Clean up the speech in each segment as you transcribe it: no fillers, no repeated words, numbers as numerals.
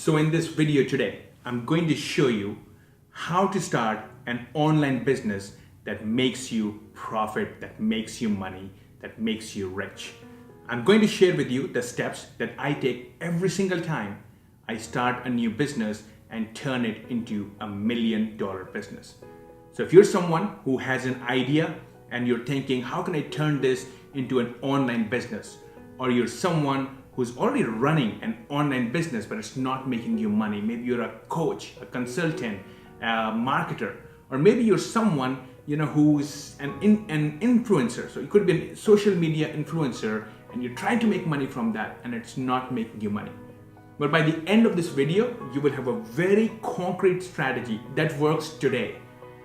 So in this video today, I'm going to show you how to start an online business that makes you profit, that makes you money, that makes you rich. I'm going to share with you the steps that I take every single time I start a new business and turn it into $1 million business. So if you're someone who has an idea and you're thinking, how can I turn this into an online business? Or you're someone who's already running an online business, but it's not making you money. Maybe you're a coach, a consultant, a marketer, or maybe you're someone who's an influencer. So you could be a social media influencer and you're trying to make money from that and it's not making you money. But by the end of this video, you will have a very concrete strategy that works today.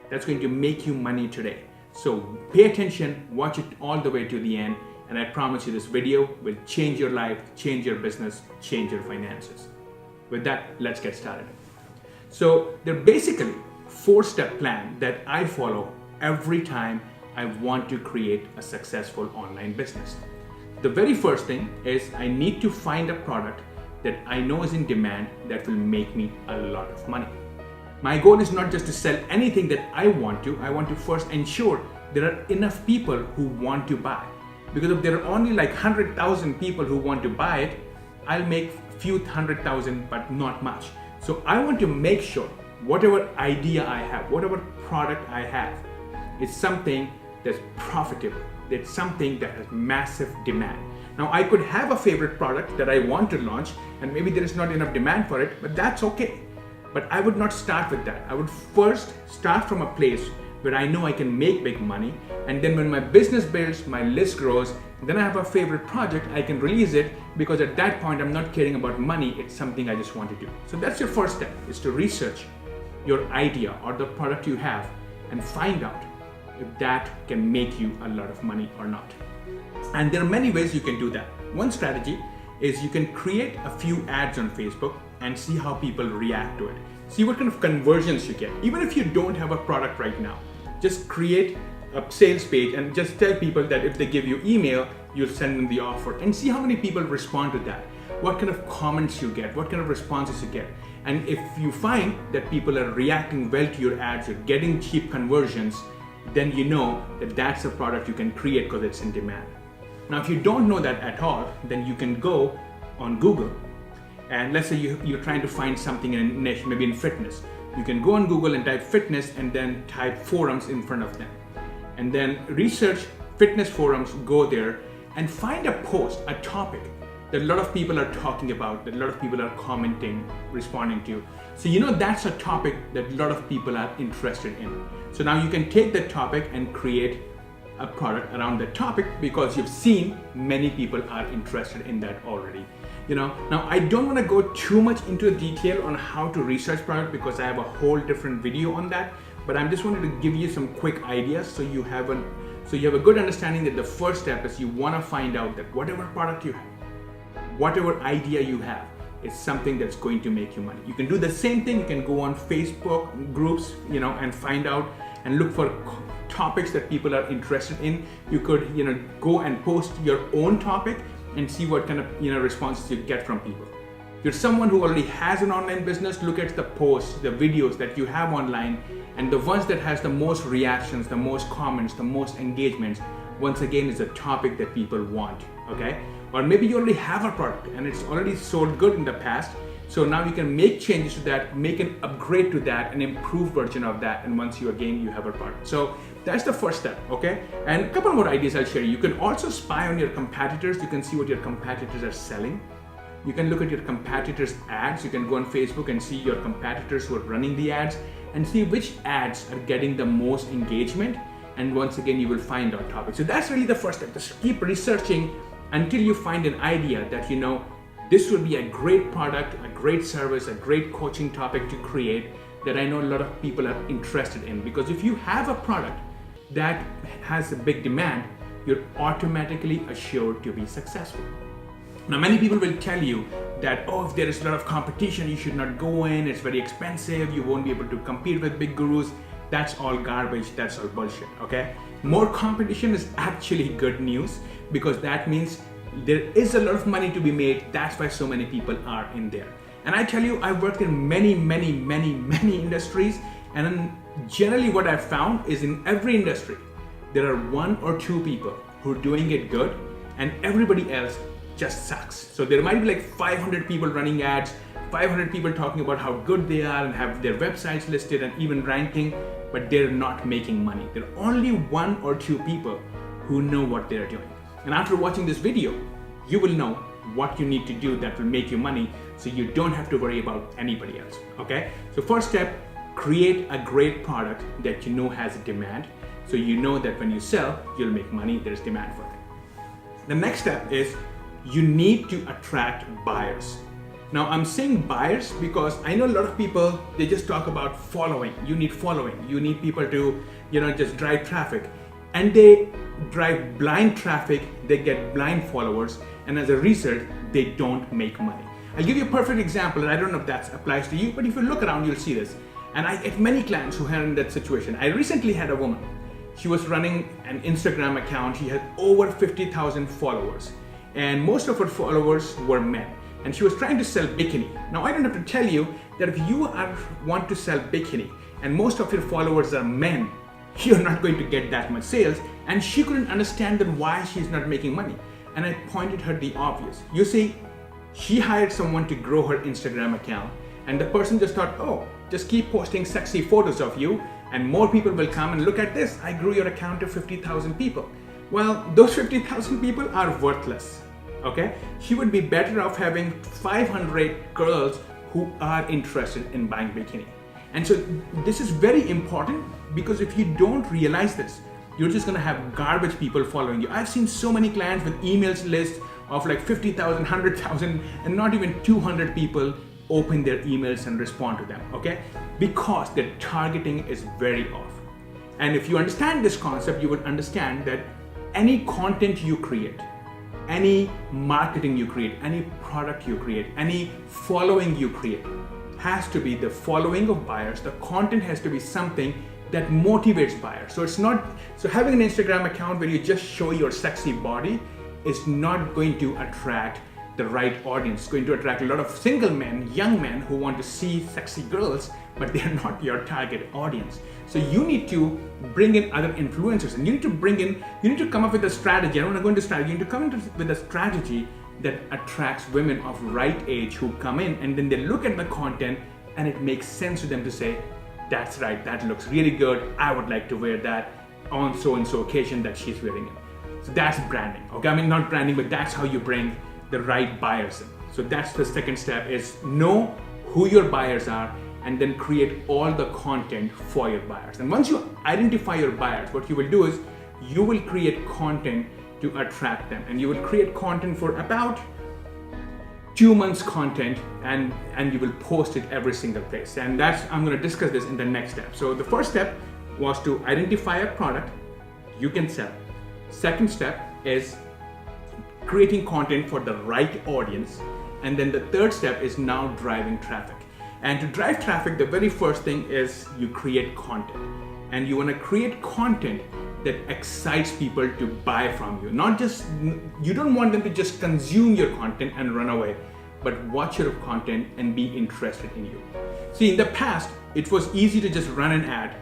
That's going to make you money today. So pay attention, watch it all the way to the end, and I promise you this video will change your life, change your business, change your finances. With that, let's get started. So there are basically 4-step plan that I follow every time I want to create a successful online business. The very first thing is I need to find a product that I know is in demand that will make me a lot of money. My goal is not just to sell anything that I want to first ensure there are enough people who want to buy. Because if there are only like 100,000 people who want to buy it, I'll make few 100,000, but not much. So I want to make sure whatever idea I have, whatever product I have, is something that's profitable. That's something that has massive demand. Now I could have a favorite product that I want to launch and maybe there is not enough demand for it, but that's okay. But I would not start with that. I would first start from a place where I know I can make big money, and then when my business builds, my list grows, then I have a favorite project, I can release it, because at that point I'm not caring about money, it's something I just want to do. So that's your first step, is to research your idea or the product you have and find out if that can make you a lot of money or not. And there are many ways you can do that. One strategy is you can create a few ads on Facebook and see how people react to it. See what kind of conversions you get. Even if you don't have a product right now, just create a sales page and just tell people that if they give you email, you'll send them the offer and see how many people respond to that. What kind of comments you get, what kind of responses you get. And if you find that people are reacting well to your ads, you're getting cheap conversions, then you know that that's a product you can create because it's in demand. Now, if you don't know that at all, then you can go on Google and let's say you're trying to find something in a niche, maybe in fitness. You can go on Google and type fitness and then type forums in front of them. And then research fitness forums, go there and find a post, a topic that a lot of people are talking about, that a lot of people are commenting, responding to. So that's a topic that a lot of people are interested in. So now you can take that topic and create a product around that topic because you've seen many people are interested in that already. Now I don't want to go too much into detail on how to research product because I have a whole different video on that, but I'm just wanted to give you some quick ideas so you have a good understanding that the first step is you want to find out that whatever product you have, whatever idea you have, is something that's going to make you money. You can do the same thing. You can go on Facebook groups, and find out and look for topics that people are interested in. You could, go and post your own topic and see what kind of, responses you get from people. If you're someone who already has an online business, look at the posts, the videos that you have online, and the ones that has the most reactions, the most comments, the most engagements, once again, is a topic that people want, okay? Or maybe you already have a product and it's already sold good in the past. So now you can make changes to that, make an upgrade to that, an improved version of that, and once you have a product. So that's the first step, okay? And a couple more ideas I'll share you. You can also spy on your competitors. You can see what your competitors are selling. You can look at your competitors' ads. You can go on Facebook and see your competitors who are running the ads and see which ads are getting the most engagement. And once again, you will find our topic. So that's really the first step. Just keep researching until you find an idea that this would be a great product, a great service, a great coaching topic to create that I know a lot of people are interested in. Because if you have a product that has a big demand, you're automatically assured to be successful. Now, many people will tell you that, if there is a lot of competition, you should not go in, it's very expensive, you won't be able to compete with big gurus. That's all garbage, that's all bullshit, okay? More competition is actually good news because that means there is a lot of money to be made. That's why so many people are in there. And I tell you, I've worked in many industries, and then generally what I've found is in every industry, there are 1 or 2 people who are doing it good and everybody else just sucks. So there might be like 500 people running ads, 500 people talking about how good they are and have their websites listed and even ranking, but they're not making money. There are only 1 or 2 people who know what they're doing. And after watching this video, you will know what you need to do that will make you money, so you don't have to worry about anybody else, okay? So first step, create a great product that you know has a demand, so you know that when you sell, you'll make money, there's demand for it. The next step is you need to attract buyers. Now I'm saying buyers because I know a lot of people, they just talk about following. You need following, you need people to, just drive traffic. And they drive blind traffic, they get blind followers, and as a result, they don't make money. I'll give you a perfect example, and I don't know if that applies to you, but if you look around, you'll see this. And I get many clients who are in that situation. I recently had a woman. She was running an Instagram account. She had over 50,000 followers, and most of her followers were men. And she was trying to sell bikini. Now, I don't have to tell you that if you want to sell bikini and most of your followers are men, you're not going to get that much sales. And she couldn't understand then why she's not making money. And I pointed her the obvious. You see, she hired someone to grow her Instagram account, and the person just thought, oh, just keep posting sexy photos of you and more people will come and look at this. I grew your account to 50,000 people. Well, those 50,000 people are worthless, okay? She would be better off having 500 girls who are interested in buying bikini. And so this is very important, because if you don't realize this, you're just gonna have garbage people following you. I've seen so many clients with emails list of like 50,000, 100,000, and not even 200 people open their emails and respond to them, okay? Because their targeting is very off. And if you understand this concept, you would understand that any content you create, any marketing you create, any product you create, any following you create has to be the following of buyers. The content has to be something that motivates buyers. So having an Instagram account where you just show your sexy body is not going to attract the right audience. It's going to attract a lot of single men, young men who want to see sexy girls, but they're not your target audience. So you need to bring in other influencers, and you need to come up with a strategy. I don't want to go into strategy. You need to come in with a strategy that attracts women of right age who come in, and then they look at the content and it makes sense to them to say, that's right, that looks really good. I would like to wear that on so and so occasion that she's wearing it. So that's branding, okay? I mean, not branding, but that's how you bring the right buyers in. So that's the second step, is know who your buyers are and then create all the content for your buyers. And once you identify your buyers, what you will do is you will create content to attract them, and you will create content for about 2 months content, and you will post it every single place. And I'm going to discuss this in the next step. So the first step was to identify a product you can sell. Second step is creating content for the right audience. And then the third step is now driving traffic. And to drive traffic, the very first thing is you create content. And you want to create content that excites people to buy from you. You don't want them to just consume your content and run away, but watch your content and be interested in you. See, in the past, it was easy to just run an ad,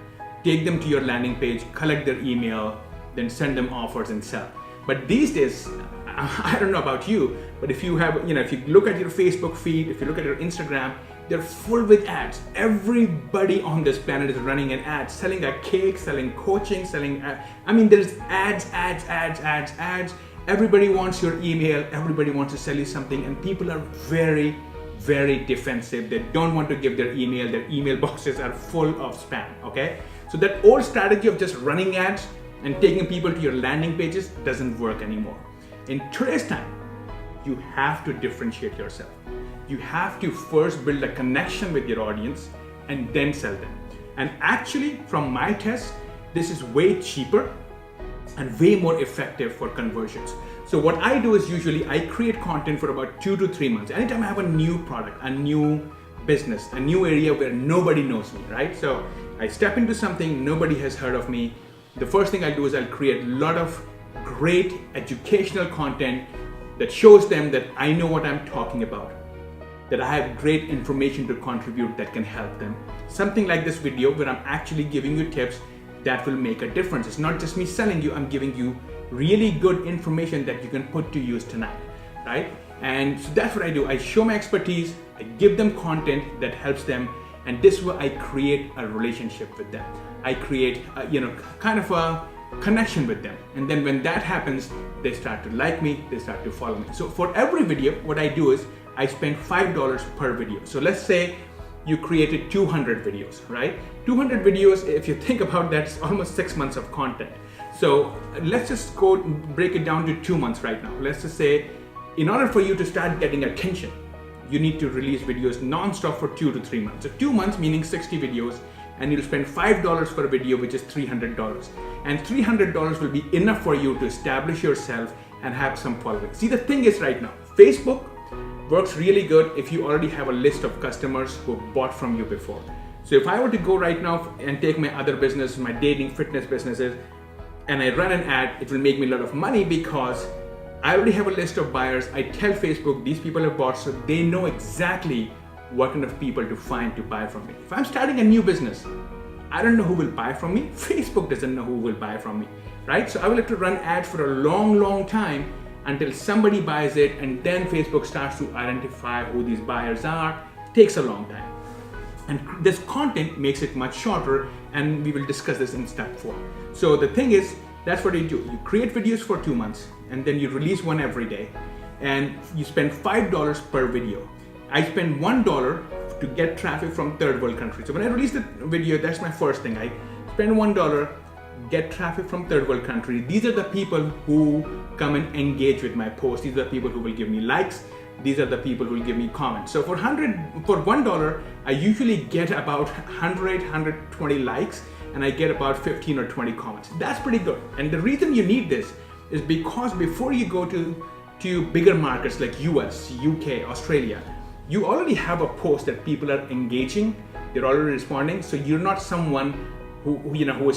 take them to your landing page, collect their email, then send them offers and sell. But these days, I don't know about you, but if you look at your Facebook feed, if you look at your Instagram, they're full with ads. Everybody on this planet is running an ad, selling a cake, selling coaching, there's ads. Everybody wants your email, everybody wants to sell you something, and people are very, very defensive. They don't want to give their email boxes are full of spam, okay? So that old strategy of just running ads and taking people to your landing pages doesn't work anymore. In today's time, you have to differentiate yourself. You have to first build a connection with your audience and then sell them. And actually, from my test, this is way cheaper and way more effective for conversions. So what I do is usually I create content for about 2 to 3 months. Anytime I have a new product, a new business, a new area where nobody knows me, right? So I step into something, nobody has heard of me. The first thing I'll do is I'll create a lot of great educational content that shows them that I know what I'm talking about, that I have great information to contribute that can help them. Something like this video where I'm actually giving you tips that will make a difference. It's not just me selling you, I'm giving you really good information that you can put to use tonight, right? And so that's what I do. I show my expertise, I give them content that helps them, and this way I create a relationship with them. I create kind of a connection with them. And then when that happens, they start to like me, they start to follow me. So for every video, what I do is I spend $5 per video. So let's say you created 200 videos, right? 200 videos, if you think about that, it's almost 6 months of content. So let's just go break it down to 2 months right now. Let's just say, in order for you to start getting attention, you need to release videos non-stop for 2 to 3 months. So 2 months meaning 60 videos, and you'll spend $5 for a video, which is $300. And $300 will be enough for you to establish yourself and have some following. See, the thing is right now, Facebook works really good if you already have a list of customers who bought from you before. So if I were to go right now and take my other business, my dating fitness businesses, and I run an ad, it will make me a lot of money because I already have a list of buyers. I tell Facebook these people have bought, so they know exactly what kind of people to find to buy from me. If I'm starting a new business, I don't know who will buy from me. Facebook doesn't know who will buy from me, right? So I will have to run ads for a long, long time until somebody buys it, and then Facebook starts to identify who these buyers are. It takes a long time. And this content makes it much shorter, and we will discuss this in step 4. So the thing is, that's what you do. You create videos for 2 months, and then you release one every day, and you spend $5 per video. I spend $1 to get traffic from third world countries. So when I release the video, that's my first thing. I spend $1, get traffic from third world country. These are the people who come and engage with my post. These are the people who will give me likes. These are the people who will give me comments. So for $1, I usually get about 120 likes, and I get about 15 or 20 comments. That's pretty good. And the reason you need this is because before you go to bigger markets like US, UK, Australia, you already have a post that people are engaging, they're already responding, so you're not someone who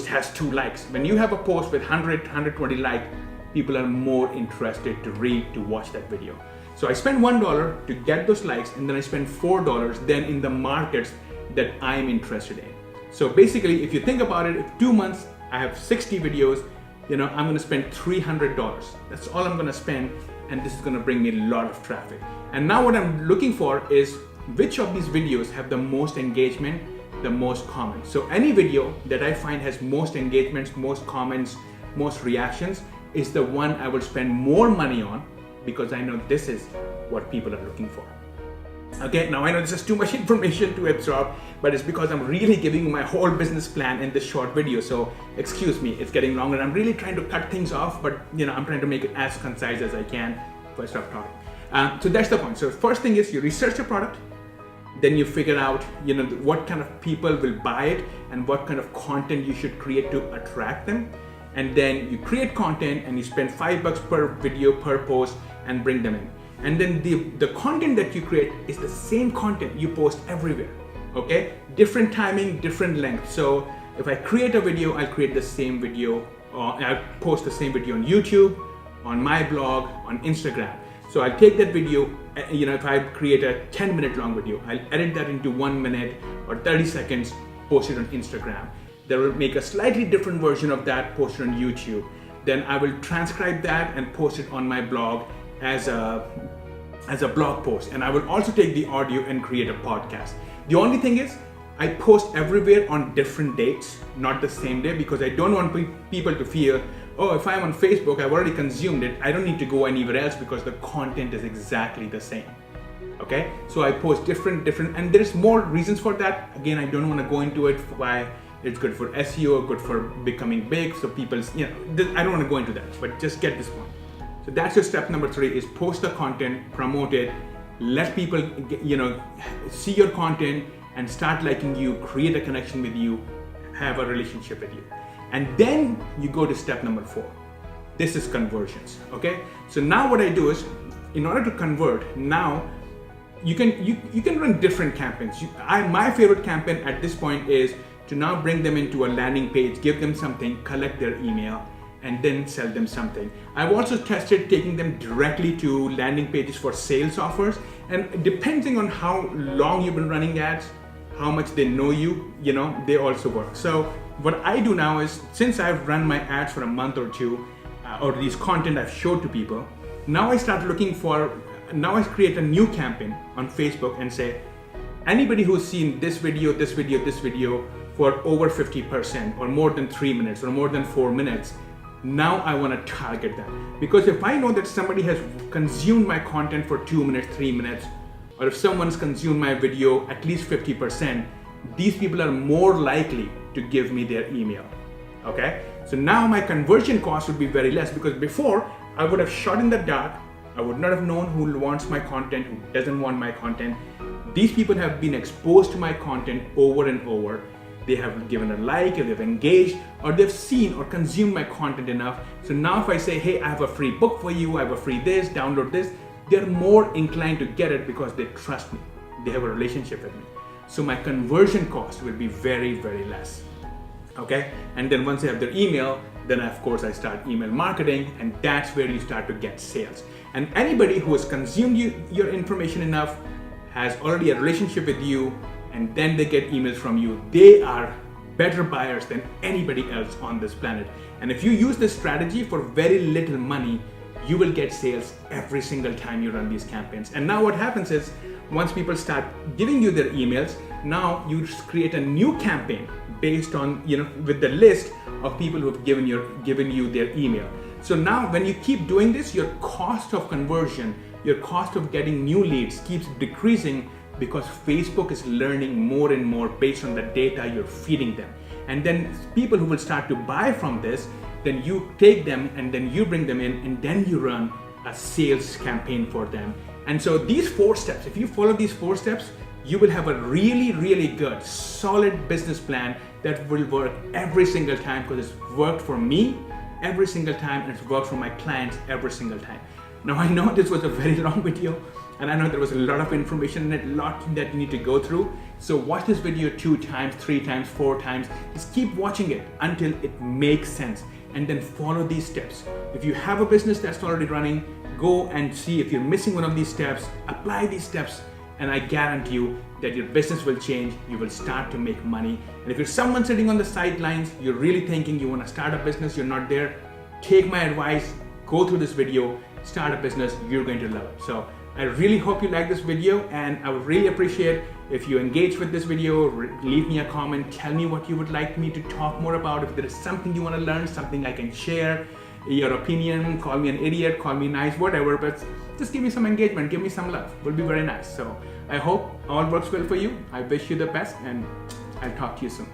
has 2 likes. When you have a post with 100, 120 likes, people are more interested to read, to watch that video. So I spend $1 to get those likes, and then I spend $4 then in the markets that I'm interested in. So basically, if you think about it, if 2 months, I have 60 videos, I'm gonna spend $300. That's all I'm gonna spend, and this is gonna bring me a lot of traffic. And now what I'm looking for is which of these videos have the most engagement, the most comments. So any video that I find has most engagements, most comments, most reactions is the one I will spend more money on, because I know this is what people are looking for. Okay, now I know this is too much information to absorb, but it's because I'm really giving you my whole business plan in this short video. So excuse me, it's getting longer. I'm really trying to cut things off, but I'm trying to make it as concise as I can before I stop talking. So that's the point. So first thing is you research your product, then you figure out what kind of people will buy it and what kind of content you should create to attract them. And then you create content and you spend $5 per video per post and bring them in. And then the content that you create is the same content you post everywhere, okay? Different timing, different length. So if I create a video, I'll create the same video, or I'll post the same video on YouTube, on my blog, on Instagram. So I'll take that video, if I create a 10-minute long video, I'll edit that into 1 minute or 30 seconds, post it on Instagram. Then we'll make a slightly different version of that, post it on YouTube. Then I will transcribe that and post it on my blog as a blog post. And I will also take the audio and create a podcast. The only thing is, I post everywhere on different dates, not the same day, because I don't want people to feel, oh, if I'm on Facebook, I've already consumed it, I don't need to go anywhere else because the content is exactly the same. Okay, so I post different, and there's more reasons for that. Again, I don't want to go into it, why it's good for SEO, good for becoming big, so people, I don't want to go into that, but just get this point. So that's your step number 3, is post the content, promote it, let people see your content and start liking you, create a connection with you, have a relationship with you. And then you go to step number 4. This is conversions, okay? So now what I do is, in order to convert, now you can run different campaigns. My favorite campaign at this point is to now bring them into a landing page, give them something, collect their email, and then sell them something. I've also tested taking them directly to landing pages for sales offers, and depending on how long you've been running ads, how much they know you, they also work. So what I do now is, since I've run my ads for a month or two, or these content I've showed to people, now I create a new campaign on Facebook and say, anybody who's seen this video for over 50% or more than 3 minutes or more than 4 minutes, now I want to target them. Because if I know that somebody has consumed my content for 2 minutes, 3 minutes, or if someone's consumed my video at least 50%, these people are more likely to give me their email. Okay? So now my conversion cost would be very less, because before I would have shot in the dark. I would not have known who wants my content, who doesn't want my content. These people have been exposed to my content over and over. They have given a like, or they've engaged, or they've seen or consumed my content enough. So now if I say, hey, I have a free book for you, I have a free this, download this, they're more inclined to get it because they trust me. They have a relationship with me. So my conversion cost will be very, very less. Okay? And then once I have their email, then of course I start email marketing, and that's where you start to get sales. And anybody who has consumed your information enough, has already a relationship with you, and then they get emails from you, they are better buyers than anybody else on this planet. And if you use this strategy for very little money, you will get sales every single time you run these campaigns. And now what happens is, once people start giving you their emails, now you create a new campaign based on, with the list of people who have given you their email. So now when you keep doing this, your cost of conversion, your cost of getting new leads keeps decreasing, because Facebook is learning more and more based on the data you're feeding them. And then people who will start to buy from this, then you take them and then you bring them in, and then you run a sales campaign for them. And so these 4 steps, if you follow these 4 steps, you will have a really, really good, solid business plan that will work every single time, because it's worked for me every single time, and it's worked for my clients every single time. Now I know this was a very long video, and I know there was a lot of information in it, a lot that you need to go through. So watch this video 2 times, 3 times, 4 times. Just keep watching it until it makes sense, and then follow these steps. If you have a business that's already running, go and see if you're missing one of these steps, apply these steps, and I guarantee you that your business will change. You will start to make money. And if you're someone sitting on the sidelines, you're really thinking you want to start a business, you're not there, take my advice, go through this video, start a business, you're going to love it. So I really hope you like this video, and I would really appreciate if you engage with this video, leave me a comment, tell me what you would like me to talk more about. If there is something you want to learn, something I can share, your opinion, call me an idiot, call me nice, whatever, but just give me some engagement, give me some love. It will be very nice. So I hope all works well for you. I wish you the best, and I'll talk to you soon.